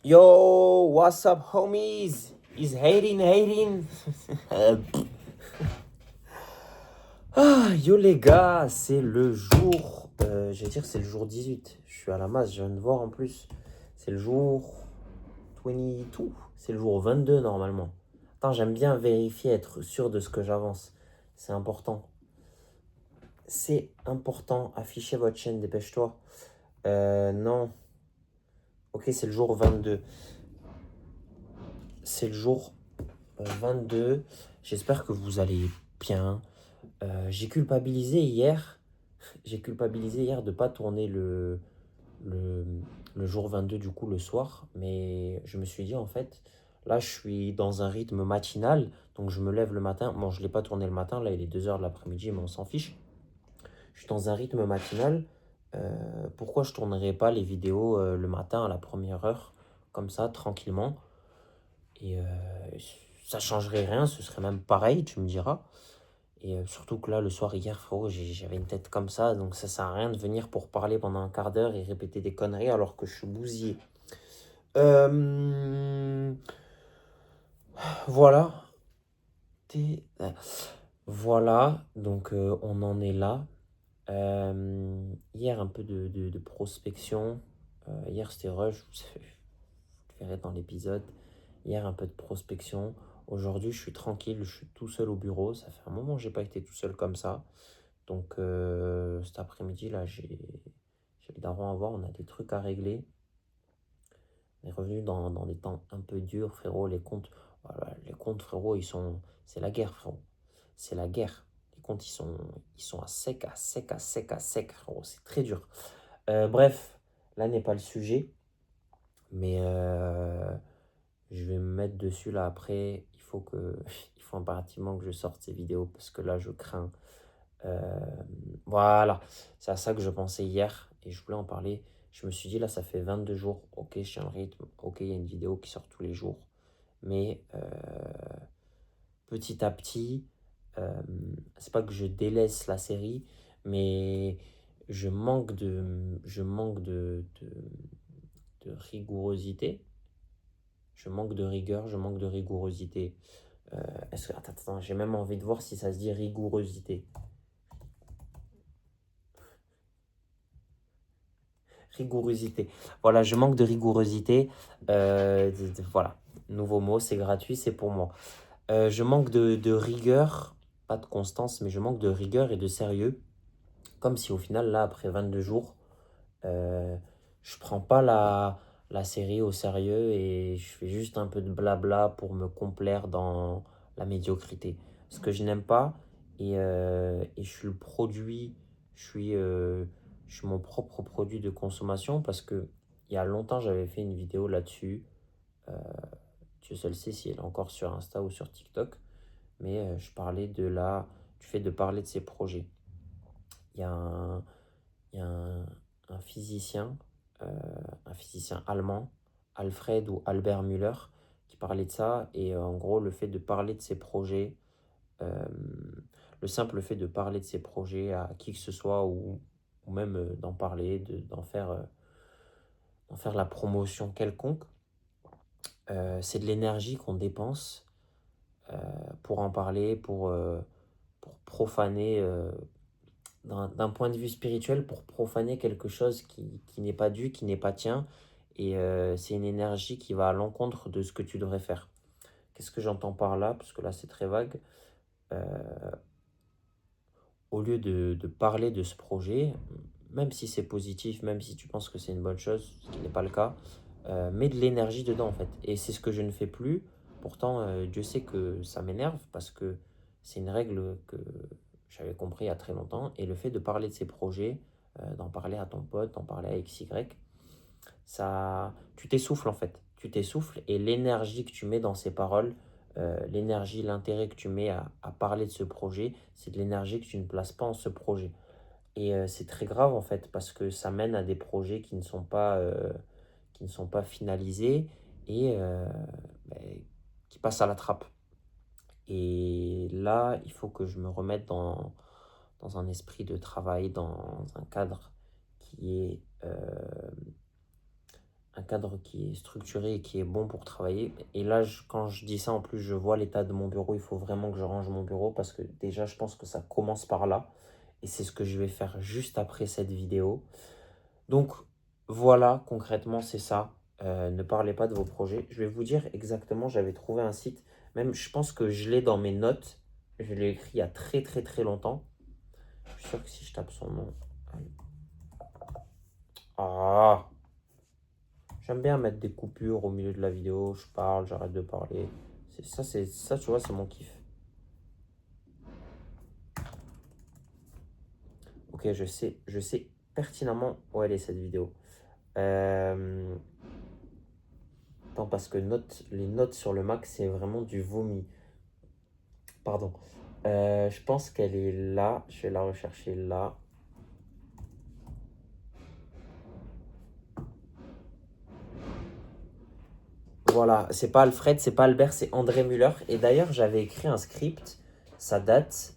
Yo, what's up, homies? Is hating. Yo les gars, c'est le jour, je vais dire c'est le jour 18. Je suis à la masse, je viens de voir en plus. C'est le jour 22, c'est le jour 22 normalement. Attends, j'aime bien vérifier, être sûr de ce que j'avance. C'est important. C'est important, affichez votre chaîne, dépêche-toi. Non. Ok, c'est le jour 22. C'est le jour 22. J'espère que vous allez bien. J'ai culpabilisé hier. J'ai culpabilisé hier de ne pas tourner le, le jour 22 du coup le soir. Mais je me suis dit en fait, là je suis dans un rythme matinal. Donc je me lève le matin. Bon, je ne l'ai pas tourné le matin. Là il est 2 h de l'après-midi, mais on s'en fiche. Je suis dans un rythme matinal. Pourquoi je ne tournerai pas les vidéos le matin à la première heure, comme ça, tranquillement. Et ça changerait rien, ce serait même pareil, tu me diras. Et surtout que là, le soir, hier, frérot, j'avais une tête comme ça, donc ça sert à rien de venir pour parler pendant un quart d'heure et répéter des conneries alors que je suis bousillé. Euh, voilà. Voilà, donc on en est là. Hier, un peu de prospection. Hier, c'était rush, vous verrez dans l'épisode. Hier, un peu de prospection. Aujourd'hui, je suis tranquille, je suis tout seul au bureau. Ça fait un moment que j'ai pas été tout seul comme ça. Donc cet après-midi, là, j'ai les darons à voir. On a des trucs à régler. On est revenu dans des temps un peu durs, frérot. Voilà, les comptes, frérot, c'est la guerre, frérot. C'est la guerre. Les comptes, ils sont à sec, à sec, à sec, à sec, frérot. C'est très dur. Bref, là n'est pas le sujet. Mais je vais me mettre dessus là après. Il faut impérativement que je sorte ces vidéos parce que là je crains. Euh, voilà, c'est à ça que je pensais hier et je voulais en parler. Je me suis dit là ça fait 22 jours. Ok, je suis en rythme. Ok, il y a une vidéo qui sort tous les jours. Mais petit à petit, euh, c'est pas que je délaisse la série, mais je manque de rigourosité. Je manque de rigueur, je manque de rigourosité. Attends, j'ai même envie de voir si ça se dit rigourosité. Rigourosité. Voilà, je manque de rigourosité. Voilà, nouveau mot, c'est gratuit, c'est pour moi. Je manque de rigueur, pas de constance, mais je manque de rigueur et de sérieux. Comme si au final, là, après 22 jours, euh, je prends pas la série au sérieux et je fais juste un peu de blabla pour me complaire dans la médiocrité. Ce que je n'aime pas, et je suis le produit, je suis, euh, je suis mon propre produit de consommation parce que il y a longtemps, j'avais fait une vidéo là-dessus. Euh, Dieu seul sait si elle est encore sur Insta ou sur TikTok, mais je parlais du fait de parler de ses projets. Il y a un, il y a un physicien, euh, un physicien allemand, Alfred ou Albert Müller, qui parlait de ça. Et en gros, le fait de parler de ses projets, euh, le simple fait de parler de ses projets à qui que ce soit, ou même d'en parler, d'en faire la promotion quelconque, c'est de l'énergie qu'on dépense euh, pour en parler, pour profaner d'un point de vue spirituel pour profaner quelque chose qui n'est pas dû, qui n'est pas tien. Et c'est une énergie qui va à l'encontre de ce que tu devrais faire. Qu'est-ce que j'entends par là? Parce que là, c'est très vague. Euh, Au lieu de parler de ce projet, même si c'est positif, même si tu penses que c'est une bonne chose, ce qui n'est pas le cas, mets de l'énergie dedans en fait. Et c'est ce que je ne fais plus. Pourtant, Dieu sait que ça m'énerve parce que c'est une règle que j'avais compris il y a très longtemps. Et le fait de parler de ces projets, d'en parler à ton pote, d'en parler à XY, ça, tu t'essouffles en fait. Tu t'essouffles et l'énergie que tu mets dans ces paroles, l'énergie, l'intérêt que tu mets à parler de ce projet, c'est de l'énergie que tu ne places pas en ce projet. Et c'est très grave en fait parce que ça mène à des projets qui ne sont pas finalisés et ben, qui passent à la trappe. Et là, il faut que je me remette dans un esprit de travail, dans un cadre qui est un cadre qui est structuré et qui est bon pour travailler. Et là, quand je dis ça, en plus, je vois l'état de mon bureau. Il faut vraiment que je range mon bureau parce que déjà, je pense que ça commence par là. Et c'est ce que je vais faire juste après cette vidéo. Donc, voilà, concrètement, c'est ça. Ne parlez pas de vos projets. Je vais vous dire exactement, j'avais trouvé un site. Même, je pense que je l'ai dans mes notes. Je l'ai écrit il y a très, très, très longtemps. Je suis sûr que si je tape son nom... Ah! J'aime bien mettre des coupures au milieu de la vidéo, je parle, j'arrête de parler. C'est ça, tu vois, c'est mon kiff. Ok, je sais pertinemment où elle est cette vidéo. Attends, parce que les notes sur le Mac, c'est vraiment du vomi. Pardon. Je pense qu'elle est là. Je vais la rechercher là. Voilà, c'est pas Alfred, c'est pas Albert, c'est André Muller. Et d'ailleurs, j'avais écrit un script. Ça date.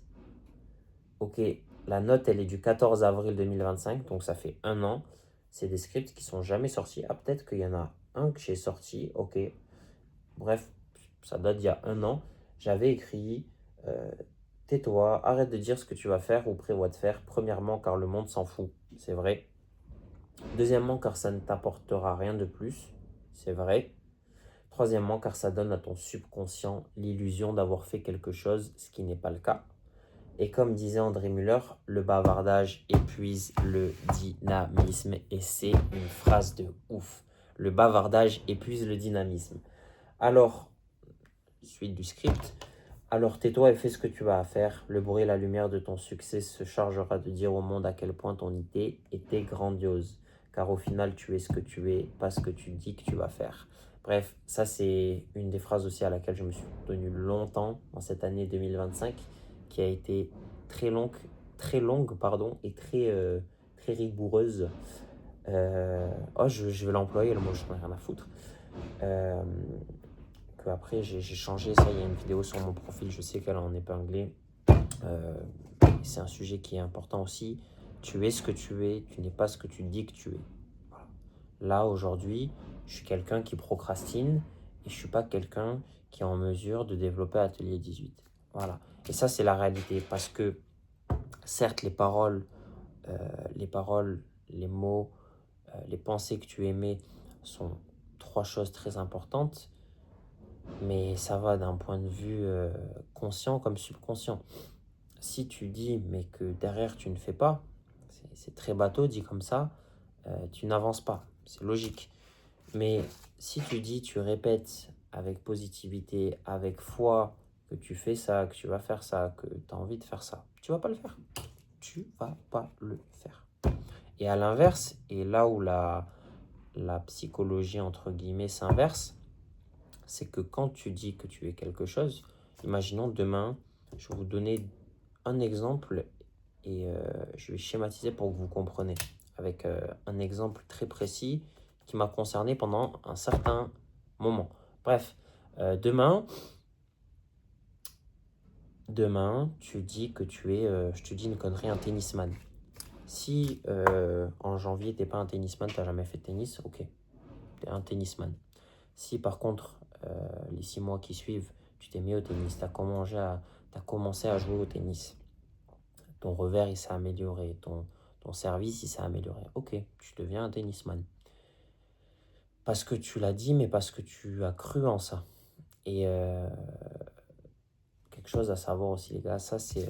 Ok, la note, elle est du 14 avril 2025, donc ça fait un an. C'est des scripts qui sont jamais sortis. Ah, peut-être qu'il y en a un que j'ai sorti. Ok, bref, ça date d'il y a un an. J'avais écrit tais-toi, arrête de dire ce que tu vas faire ou prévois de faire. Premièrement, car le monde s'en fout. C'est vrai. Deuxièmement, car ça ne t'apportera rien de plus. C'est vrai. Troisièmement, car ça donne à ton subconscient l'illusion d'avoir fait quelque chose, ce qui n'est pas le cas. Et comme disait André Muller, le bavardage épuise le dynamisme. Et c'est une phrase de ouf. Le bavardage épuise le dynamisme. Alors, suite du script. Alors tais-toi et fais ce que tu vas faire. Le bruit et la lumière de ton succès se chargera de dire au monde à quel point ton idée était grandiose. Car au final, tu es ce que tu es, pas ce que tu dis que tu vas faire. Bref, ça c'est une des phrases aussi à laquelle je me suis tenu longtemps dans cette année 2025, qui a été très longue pardon, et très rigoureuse. Je vais l'employer, le mot, je n'en ai rien à foutre. Après j'ai changé ça, il y a une vidéo sur mon profil, je sais qu'elle en épinglé. C'est un sujet qui est important aussi. Tu es ce que tu es, tu n'es pas ce que tu dis que tu es. Voilà. Là aujourd'hui, je suis quelqu'un qui procrastine et je suis pas quelqu'un qui est en mesure de développer Atelier 18. Voilà. Et ça c'est la réalité parce que certes les paroles, les mots, les pensées que tu émets sont trois choses très importantes. Mais ça va d'un point de vue conscient comme subconscient. Si tu dis, mais que derrière tu ne fais pas, c'est très bateau dit comme ça, tu n'avances pas. C'est logique. Mais si tu dis, tu répètes avec positivité, avec foi, que tu fais ça, que tu vas faire ça, que tu as envie de faire ça, tu vas pas le faire. Tu vas pas le faire. Et à l'inverse, et là où la psychologie entre guillemets s'inverse, c'est que quand tu dis que tu es quelque chose, imaginons demain, je vais vous donner un exemple et je vais schématiser pour que vous compreniez avec un exemple très précis qui m'a concerné pendant un certain moment. Bref, demain, tu dis que tu es, je te dis une connerie, un tennisman. Si en janvier, tu n'es pas un tennisman, tu n'as jamais fait de tennis, ok, tu es un tennisman. Si par contre, les 6 mois qui suivent, tu t'es mis au tennis, tu as commencé à jouer au tennis, ton revers il s'est amélioré, ton service il s'est amélioré, ok, tu deviens un tennisman. Parce que tu l'as dit, mais parce que tu as cru en ça. Et quelque chose à savoir aussi, les gars, ça c'est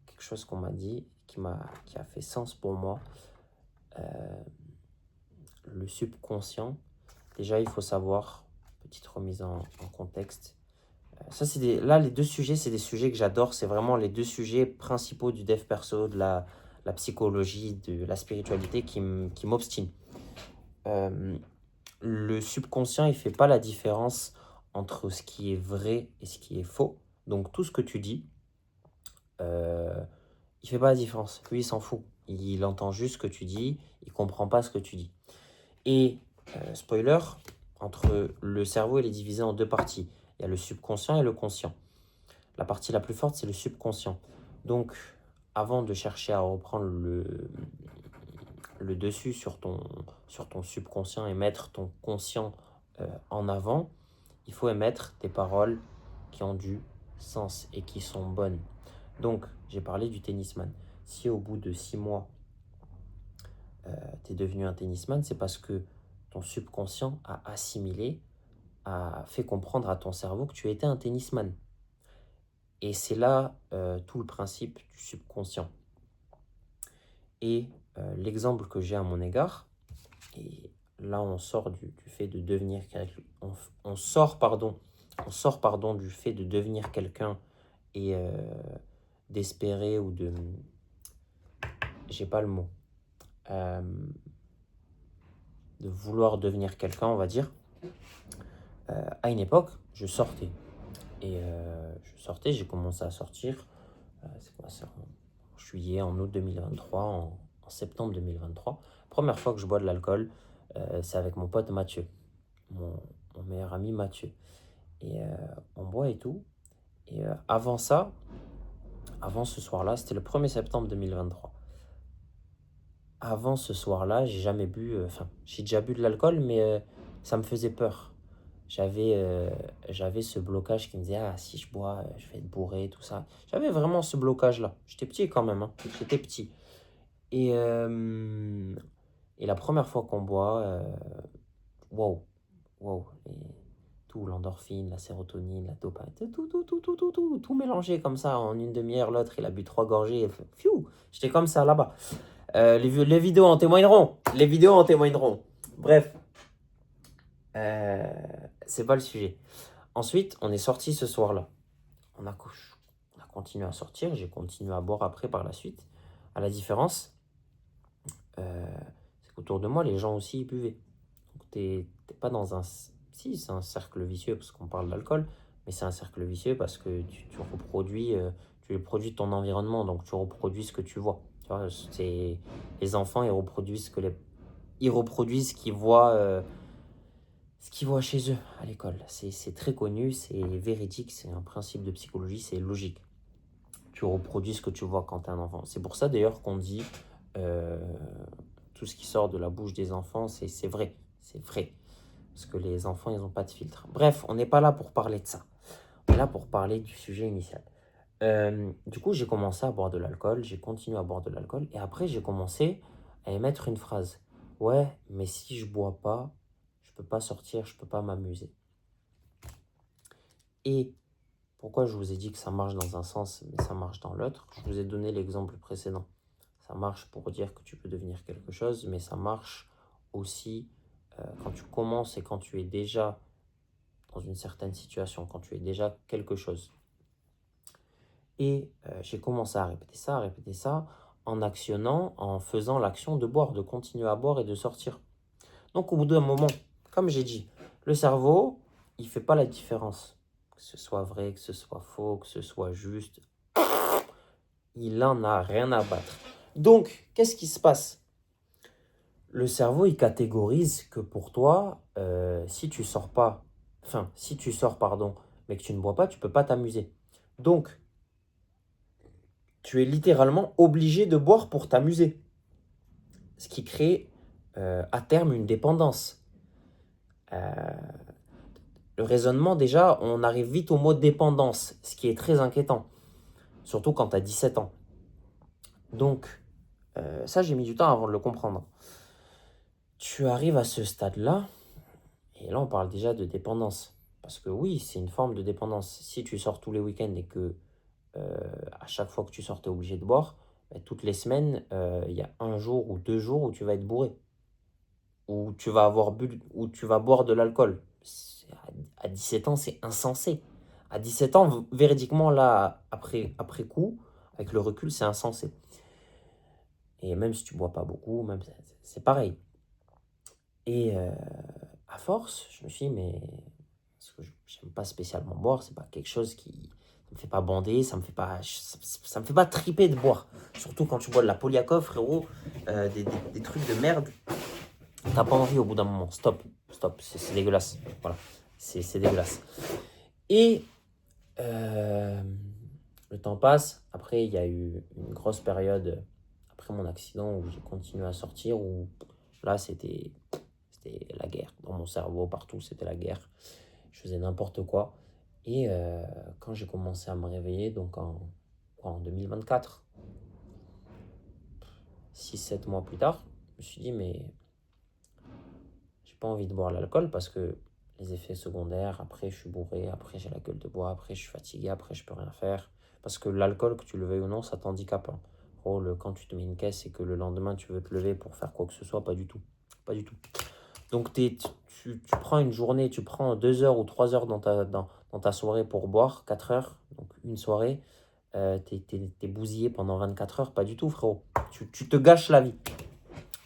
quelque chose qu'on m'a dit, qui a fait sens pour moi. Le subconscient, déjà il faut savoir, petite remise en contexte. Ça, là, les deux sujets, c'est des sujets que j'adore. C'est vraiment les deux sujets principaux du dev perso, de la psychologie, de la spiritualité qui m'obstinent. Le subconscient, il ne fait pas la différence entre ce qui est vrai et ce qui est faux. Donc, tout ce que tu dis, il ne fait pas la différence. Lui, il s'en fout. Il entend juste ce que tu dis. Il ne comprend pas ce que tu dis. Et, spoiler, entre le cerveau, il est divisé en deux parties. Il y a le subconscient et le conscient. La partie la plus forte, c'est le subconscient. Donc, avant de chercher à reprendre le dessus sur ton subconscient et mettre ton conscient en avant, il faut émettre des paroles qui ont du sens et qui sont bonnes. Donc, j'ai parlé du tennisman. Si au bout de 6 mois, tu es devenu un tennisman, c'est parce que ton subconscient a assimilé, a fait comprendre à ton cerveau que tu étais un tennisman. Et c'est là tout le principe du subconscient. Et l'exemple que j'ai à mon égard, et là on sort du fait de devenir on sort du fait de devenir quelqu'un et d'espérer ou de, j'ai pas le mot, de vouloir devenir quelqu'un, on va dire. À une époque, je sortais. Et j'ai commencé à sortir, c'est quoi ça, en juillet, en août 2023, en septembre 2023. Première fois que je bois de l'alcool, c'est avec mon pote Mathieu, mon meilleur ami Mathieu. Et on boit et tout. Et avant ce soir-là, c'était le 1er septembre 2023. Avant ce soir-là, j'ai jamais bu, j'ai déjà bu de l'alcool, mais ça me faisait peur. J'avais ce blocage qui me disait, ah, si je bois, je vais être bourré, tout ça. J'avais vraiment ce blocage-là. J'étais petit quand même, hein. J'étais petit. Et la première fois qu'on boit, wow, et tout, l'endorphine, la sérotonine, la dopamine, tout mélangé comme ça en une demi-heure. L'autre, il a bu 3 gorgées, et fiou, j'étais comme ça là-bas. Les vidéos en témoigneront. Bref, c'est pas le sujet. Ensuite, on est sorti ce soir-là. On a continué à sortir. J'ai continué à boire après par la suite. À la différence, c'est qu'autour de moi, les gens aussi ils buvaient. Donc, t'es pas dans un... Si, c'est un cercle vicieux parce qu'on parle d'alcool, mais c'est un cercle vicieux parce que tu reproduis de ton environnement. Donc, tu reproduis ce que tu vois. Tu vois, les enfants, ils reproduisent ce qu'ils voient... ce qu'ils voient chez eux à l'école. C'est très connu, c'est véridique, c'est un principe de psychologie, c'est logique. Tu reproduis ce que tu vois quand tu es un enfant. C'est pour ça d'ailleurs qu'on dit tout ce qui sort de la bouche des enfants, c'est vrai. C'est vrai. Parce que les enfants, ils n'ont pas de filtre. Bref, on n'est pas là pour parler de ça. On est là pour parler du sujet initial. Du coup, j'ai commencé à boire de l'alcool, j'ai continué à boire de l'alcool, et après, j'ai commencé à émettre une phrase. Ouais, mais si je bois pas, je peux pas sortir, je peux pas m'amuser. Et pourquoi je vous ai dit que ça marche dans un sens, mais ça marche dans l'autre? Je vous ai donné l'exemple précédent. Ça marche pour dire que tu peux devenir quelque chose, mais ça marche aussi quand tu commences et quand tu es déjà dans une certaine situation, quand tu es déjà quelque chose. Et j'ai commencé à répéter ça, en actionnant, en faisant l'action de boire, de continuer à boire et de sortir. Donc au bout d'un moment, comme j'ai dit, le cerveau, il ne fait pas la différence. Que ce soit vrai, que ce soit faux, que ce soit juste, il en a rien à battre. Donc, qu'est-ce qui se passe? Le cerveau, il catégorise que pour toi, si tu sors, mais que tu ne bois pas, tu ne peux pas t'amuser. Donc, tu es littéralement obligé de boire pour t'amuser. Ce qui crée à terme une dépendance. Le raisonnement, déjà, on arrive vite au mot dépendance, ce qui est très inquiétant, surtout quand tu as 17 ans. Donc, ça, j'ai mis du temps avant de le comprendre. Tu arrives à ce stade-là, et là, on parle déjà de dépendance. Parce que oui, c'est une forme de dépendance. Si tu sors tous les week-ends et que à chaque fois que tu sors, tu es obligé de boire, toutes les semaines, il y a 1 jour ou 2 jours où tu vas être bourré. Où tu vas où tu vas boire de l'alcool. À 17 ans, c'est insensé. À 17 ans, véridiquement, là, après coup, avec le recul, c'est insensé. Et même si tu bois pas beaucoup, même c'est pareil. Et à force, je me suis dit, mais parce que j'aime pas spécialement boire, c'est pas quelque chose qui me fait pas bander, ça me fait pas triper de boire. Surtout quand tu bois de la Poliakov, frérot, des trucs de merde. T'as pas envie au bout d'un moment. Stop, c'est dégueulasse. Voilà, c'est dégueulasse. Et le temps passe. Après, il y a eu une grosse période. après mon accident où j'ai continué à sortir, où là, c'était la guerre. Dans mon cerveau, partout, c'était la guerre. Je faisais n'importe quoi. Et quand j'ai commencé à me réveiller, donc en 2024, 6 7 mois plus tard, je me suis dit, mais j'ai pas envie de boire l'alcool parce que les effets secondaires, après je suis bourré, après j'ai la gueule de bois, après je suis fatigué, après je peux rien faire. Parce que l'alcool, que tu le veuilles ou non, ça t'handicape, hein. Oh, quand tu te mets une caisse et que le lendemain tu veux te lever pour faire quoi que ce soit, pas du tout. Pas du tout. Donc tu prends une journée, tu prends 2 heures ou 3 heures dans ta soirée pour boire, 4 heures, donc une soirée, t'es bousillé pendant 24 heures, pas du tout frérot. Tu te gâches la vie.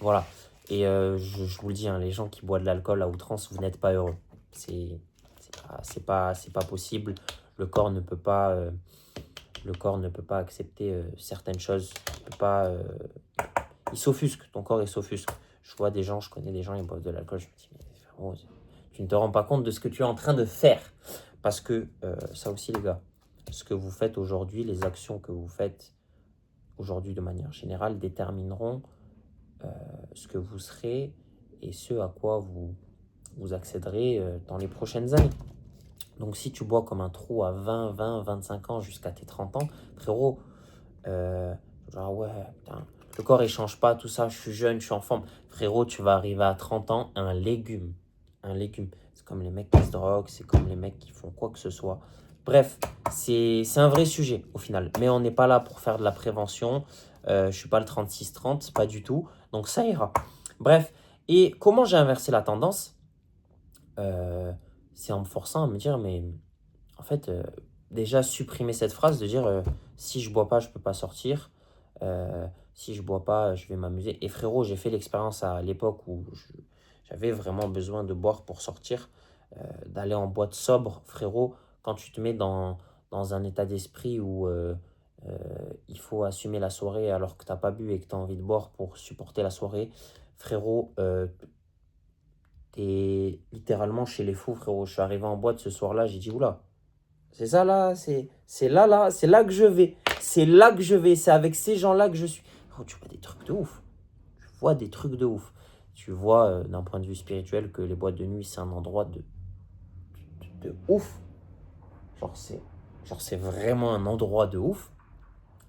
Voilà. Et je vous le dis, hein, les gens qui boivent de l'alcool à outrance, vous n'êtes pas heureux. C'est pas possible. Le corps ne peut pas, accepter certaines choses. Il peut pas, il s'offusque. Ton corps, il s'offusque. Je connais des gens, ils boivent de l'alcool. Je me dis, mais frérot, tu ne te rends pas compte de ce que tu es en train de faire. Parce que ça aussi, les gars, ce que vous faites aujourd'hui, les actions que vous faites aujourd'hui de manière générale détermineront ce que vous serez et ce à quoi vous accéderez dans les prochaines années. Donc si tu bois comme un trou à 25 ans jusqu'à tes 30 ans, frérot, genre ouais, putain, le corps il change pas, tout ça, je suis jeune, je suis en forme. Frérot, tu vas arriver à 30 ans, un légume. Un légume. C'est comme les mecs qui se droguent, c'est comme les mecs qui font quoi que ce soit. Bref, c'est un vrai sujet au final. Mais on n'est pas là pour faire de la prévention. Je suis pas le 36-30, pas du tout. Donc ça ira. Bref, et comment j'ai inversé la tendance? C'est en me forçant à me dire, mais en fait, déjà supprimer cette phrase de dire si je bois pas, je peux pas sortir. Si je bois pas, je vais m'amuser. Et frérot, j'ai fait l'expérience à l'époque où j'avais vraiment besoin de boire pour sortir, d'aller en boîte sobre. Frérot, quand tu te mets dans un état d'esprit où il faut assumer la soirée alors que t'as pas bu et que tu as envie de boire pour supporter la soirée, frérot, t'es littéralement chez les fous, frérot. Je suis arrivé en boîte ce soir-là, j'ai dit, oula, c'est ça là, c'est là que je vais. C'est là que je vais, c'est avec ces gens-là que je suis. Oh, tu vois des trucs de ouf. Tu vois des trucs de ouf. Tu vois d'un point de vue spirituel que les boîtes de nuit, c'est un endroit de ouf. Genre c'est vraiment un endroit de ouf.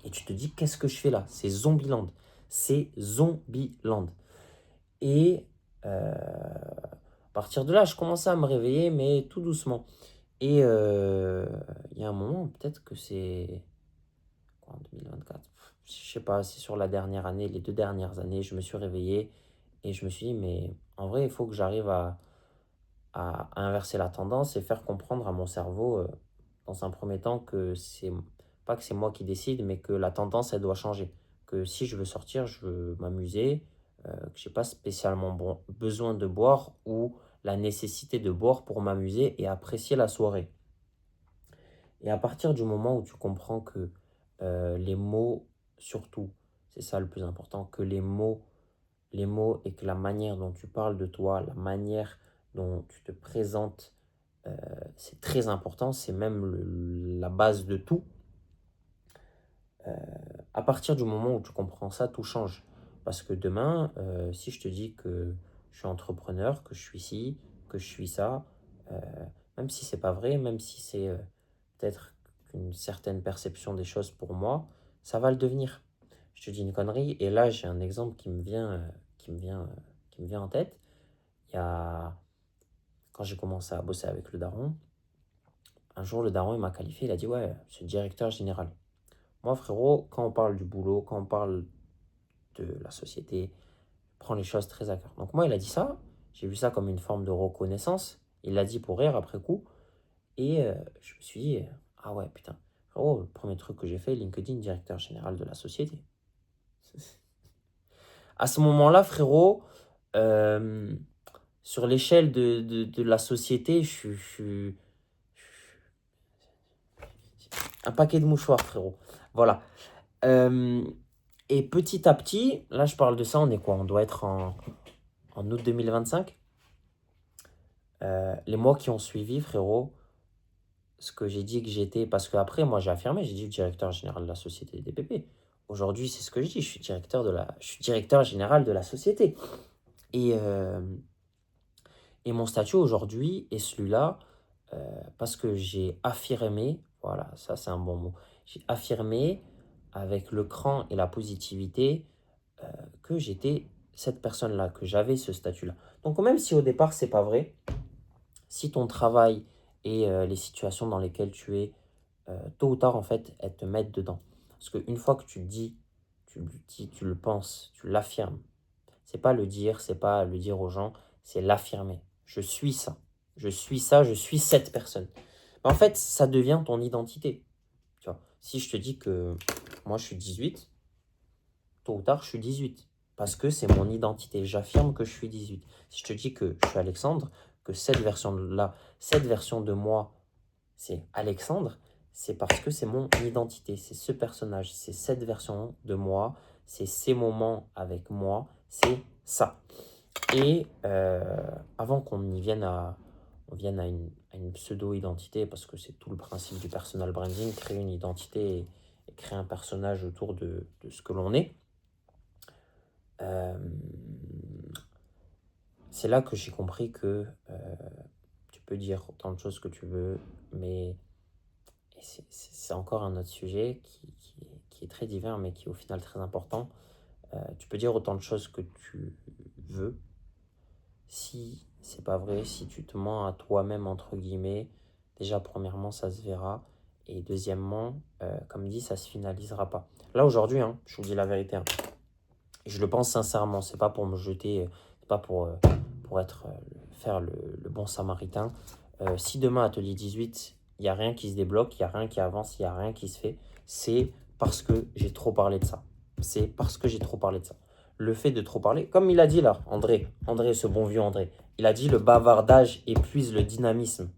Et tu te dis, qu'est-ce que je fais là? C'est Zombieland. C'est Zombieland. Et à partir de là, je commençais à me réveiller, mais tout doucement. Et il y a un moment, peut-être que c'est quoi, en 2024, je sais pas, c'est sur la dernière année, les 2 dernières années, je me suis réveillé et je me suis dit, mais en vrai, il faut que j'arrive à inverser la tendance et faire comprendre à mon cerveau, dans un premier temps, que c'est pas que c'est moi qui décide, mais que la tendance, elle doit changer. Que si je veux sortir, je veux m'amuser, que j'ai pas spécialement besoin de boire ou la nécessité de boire pour m'amuser et apprécier la soirée. Et à partir du moment où tu comprends que les mots, surtout, c'est ça le plus important, que les mots et que la manière dont tu parles de toi, la manière dont tu te présentes, c'est très important, c'est même la base de tout. À partir du moment où tu comprends ça, tout change. Parce que demain, si je te dis que je suis entrepreneur, que je suis ci, que je suis ça, euh, même si c'est pas vrai, même si c'est peut-être une certaine perception des choses pour moi, ça va le devenir. Je te dis une connerie, et là j'ai un exemple qui me vient en tête. Il y a, quand j'ai commencé à bosser avec le daron, un jour le daron il m'a qualifié, il a dit ouais, c'est le directeur général. Moi frérot, quand on parle du boulot, quand on parle de la société, prend les choses très à cœur. Donc moi, il a dit ça, j'ai vu ça comme une forme de reconnaissance. Il l'a dit pour rire après coup. Et je me suis dit, ah ouais, putain, frérot, le premier truc que j'ai fait, LinkedIn, directeur général de la société. À ce moment-là, frérot, euh, sur l'échelle de la société, je suis un paquet de mouchoirs, frérot. Voilà. Euh, et petit à petit, là, je parle de ça, on est quoi? On doit être en août 2025. Les mois qui ont suivi, frérot, ce que j'ai dit que j'étais, parce qu'après, moi j'ai affirmé, j'ai dit le directeur général de la société des DPP. aujourd'hui, c'est ce que je dis, je suis directeur général de la société. Et, et mon statut aujourd'hui est celui-là parce que j'ai affirmé, voilà, ça c'est un bon mot, j'ai affirmé avec le cran et la positivité que j'étais cette personne-là, que j'avais ce statut-là. Donc même si au départ c'est pas vrai, si ton travail et les situations dans lesquelles tu es, tôt ou tard en fait, elles te mettent dedans. Parce qu'une fois que tu le dis, tu le penses, tu l'affirmes. C'est pas le dire, c'est pas le dire aux gens, c'est l'affirmer. Je suis ça. Je suis ça, je suis cette personne. En fait, ça devient ton identité. Tu vois, si je te dis que moi je suis 18, tôt ou tard je suis 18. Parce que c'est mon identité. J'affirme que je suis 18. Si je te dis que je suis Alexandre, que cette version-là, cette version de moi, c'est Alexandre, c'est parce que c'est mon identité. C'est ce personnage, c'est cette version de moi, c'est ces moments avec moi, c'est ça. Et avant qu'on y vienne on vienne à une pseudo-identité, parce que c'est tout le principe du personal branding, créer une identité et créer un personnage autour de ce que l'on est, euh, c'est là que j'ai compris que tu peux dire autant de choses que tu veux, mais c'est encore un autre sujet qui est très divers, mais qui est au final très important. Tu peux dire autant de choses que tu veux, si c'est pas vrai, si tu te mens à toi-même, entre guillemets, déjà, premièrement, ça se verra. Et deuxièmement, comme dit, ça se finalisera pas. Là, aujourd'hui, hein, je vous dis la vérité, hein, et je le pense sincèrement, c'est pas pour me jeter, c'est pas pour être, faire le bon samaritain. Si demain, Atelier 18, il n'y a rien qui se débloque, il n'y a rien qui avance, il n'y a rien qui se fait, c'est parce que j'ai trop parlé de ça. C'est parce que j'ai trop parlé de ça. Le fait de trop parler, comme il a dit là, André, ce bon vieux André, il a dit le bavardage épuise le dynamisme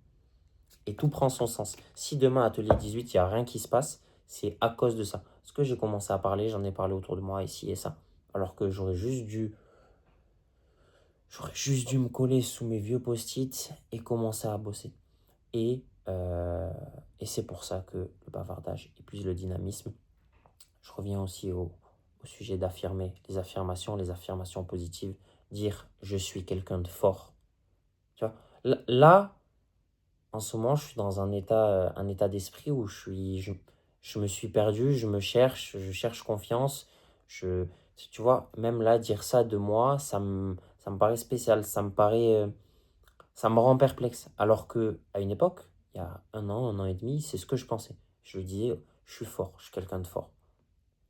et tout prend son sens. Si demain, Atelier 18, il n'y a rien qui se passe, c'est à cause de ça. Parce que j'ai commencé à parler, j'en ai parlé autour de moi, ici et ça. Alors que j'aurais juste dû me coller sous mes vieux post-it et commencer à bosser. Et, euh, et c'est pour ça que le bavardage épuise le dynamisme. Je reviens aussi au sujet d'affirmer, les affirmations positives. Dire je suis quelqu'un de fort. Tu vois, là, en ce moment, je suis dans un état d'esprit où je me suis perdu, je cherche confiance. Je, tu vois, même là, dire ça de moi, ça me paraît spécial, ça me rend perplexe. Alors que à une époque, il y a un an et demi, c'est ce que je pensais. Je me disais, je suis fort, je suis quelqu'un de fort.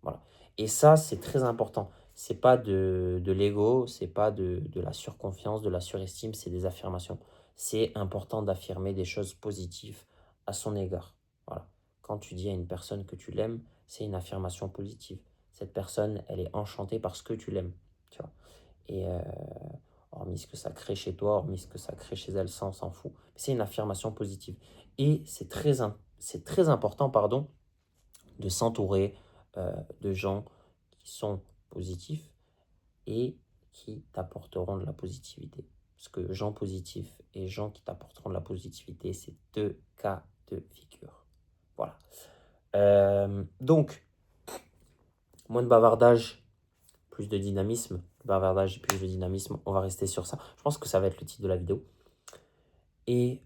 Voilà. Et ça, c'est très important. C'est pas de l'ego, c'est pas de la surconfiance, de la surestime, c'est des affirmations. C'est important d'affirmer des choses positives à son égard. Voilà. Quand tu dis à une personne que tu l'aimes, c'est une affirmation positive. Cette personne, elle est enchantée parce que tu l'aimes. Tu vois. Et hormis ce que ça crée chez toi, hormis ce que ça crée chez elle, ça, on s'en fout. C'est une affirmation positive. Et c'est très important, pardon, de s'entourer de gens qui sont positifs et qui t'apporteront de la positivité. Parce que gens positifs et gens qui t'apporteront de la positivité, c'est deux cas de figure. Voilà. Donc, moins de bavardage, plus de dynamisme. Bavardage et plus de dynamisme, on va rester sur ça. Je pense que ça va être le titre de la vidéo. Et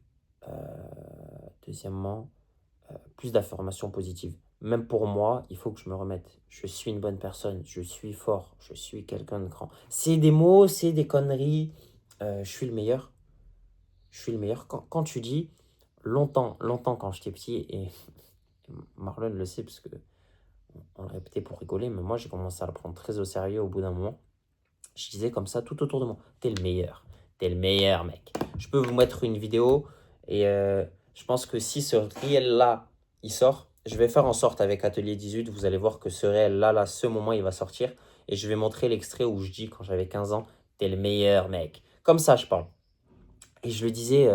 deuxièmement, plus d'affirmations positives. Même pour moi, il faut que je me remette. Je suis une bonne personne, je suis fort, je suis quelqu'un de grand. C'est des mots, c'est des conneries. Je suis le meilleur. Je suis le meilleur. Quand tu dis, longtemps quand j'étais petit, et Marlon le sait parce que on le répétait pour rigoler, mais moi j'ai commencé à le prendre très au sérieux au bout d'un moment. Je disais comme ça tout autour de moi, t'es le meilleur. T'es le meilleur, mec. Je peux vous mettre une vidéo et je pense que si ce réel-là, il sort, je vais faire en sorte avec Atelier 18, vous allez voir que ce réel-là, là, ce moment, il va sortir. Et je vais montrer l'extrait où je dis, quand j'avais 15 ans, t'es le meilleur, mec. Comme ça, je parle. Et je le disais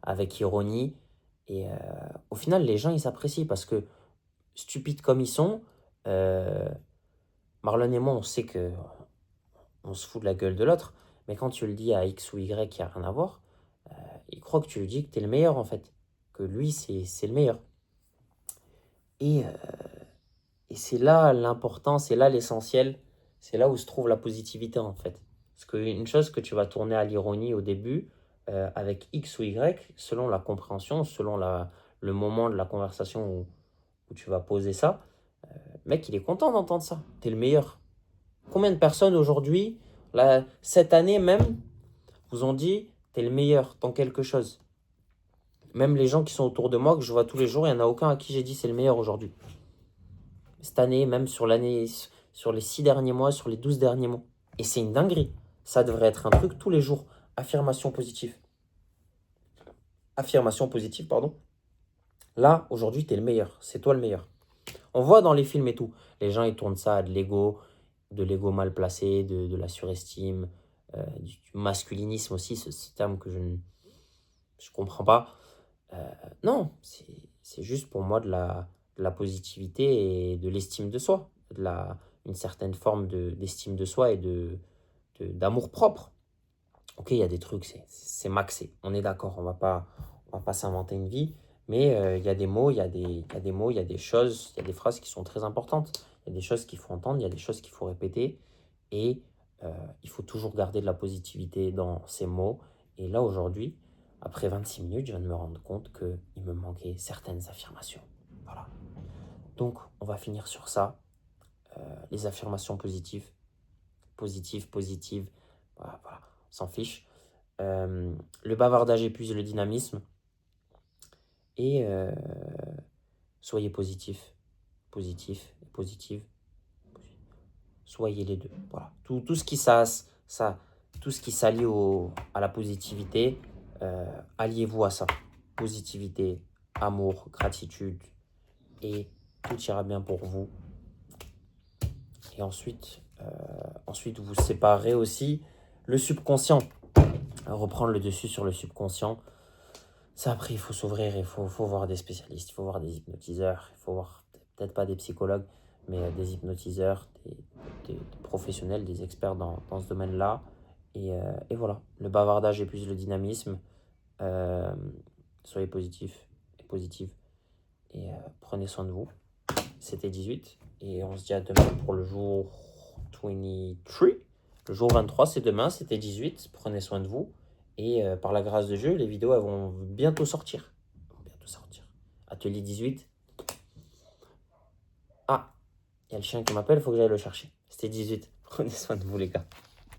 avec ironie. Et au final, les gens, ils s'apprécient parce que, stupides comme ils sont, euh, Marlon et moi, on sait que on se fout de la gueule de l'autre. Mais quand tu le dis à X ou Y qui a rien à voir, il croit que tu lui dis que tu es le meilleur en fait. Que lui, c'est le meilleur. Et, euh, et Et c'est là l'important, c'est là l'essentiel, c'est là où se trouve la positivité en fait. Parce qu'une chose que tu vas tourner à l'ironie au début, avec X ou Y, selon la compréhension, selon le moment de la conversation où tu vas poser ça, le mec il est content d'entendre ça. T'es le meilleur. Combien de personnes aujourd'hui, là, cette année même, vous ont dit t'es le meilleur dans quelque chose? Même les gens qui sont autour de moi, que je vois tous les jours, il n'y en a aucun à qui j'ai dit c'est le meilleur aujourd'hui. Cette année, même sur l'année, sur les 6 derniers mois, sur les 12 derniers mois. Et c'est une dinguerie. Ça devrait être un truc tous les jours. Affirmation positive. Affirmation positive, pardon. Là, aujourd'hui, t'es le meilleur. C'est toi le meilleur. On voit dans les films et tout. Les gens, ils tournent ça à de l'ego mal placé, de la surestime, du masculinisme aussi, ce terme que je ne comprends pas. Non, c'est juste pour moi de la positivité et de l'estime de soi, une certaine forme d'estime de soi et d'amour propre. Ok, il y a des trucs, c'est maxé, on est d'accord, on va pas s'inventer une vie, mais il y a des mots, il y a des mots, il y a des choses, il y a des phrases qui sont très importantes, il y a des choses qu'il faut entendre, il y a des choses qu'il faut répéter, et il faut toujours garder de la positivité dans ces mots. Et là, aujourd'hui, après 26 minutes, je viens de me rendre compte qu'il me manquait certaines affirmations. Voilà. Donc, on va finir sur ça. Les affirmations positives. Positives, positives. Voilà, voilà. On s'en fiche. Le bavardage épuise le dynamisme. Et soyez positif. Positif et positive. Soyez les deux. Voilà. Tout ce qui tout ce qui s'allie à la positivité, alliez-vous à ça. Positivité, amour, gratitude, et tout ira bien pour vous. Et ensuite vous séparez aussi le subconscient. Reprendre le dessus sur le subconscient. Ça, après, il faut s'ouvrir, il faut voir des spécialistes, il faut voir des hypnotiseurs, il faut voir peut-être pas des psychologues, mais des hypnotiseurs, des professionnels, des experts dans ce domaine-là. Et voilà, le bavardage épuise le dynamisme. Euh, Soyez positifs et positives. Et prenez soin de vous. C'était 18. Et on se dit à demain pour le jour 23. Le jour 23, c'est demain. C'était 18. Prenez soin de vous. Et par la grâce de Dieu, les vidéos elles vont bientôt sortir. Bientôt sortir. Atelier 18. Ah, il y a le chien qui m'appelle, il faut que j'aille le chercher. C'était 18. Prenez soin de vous, les gars.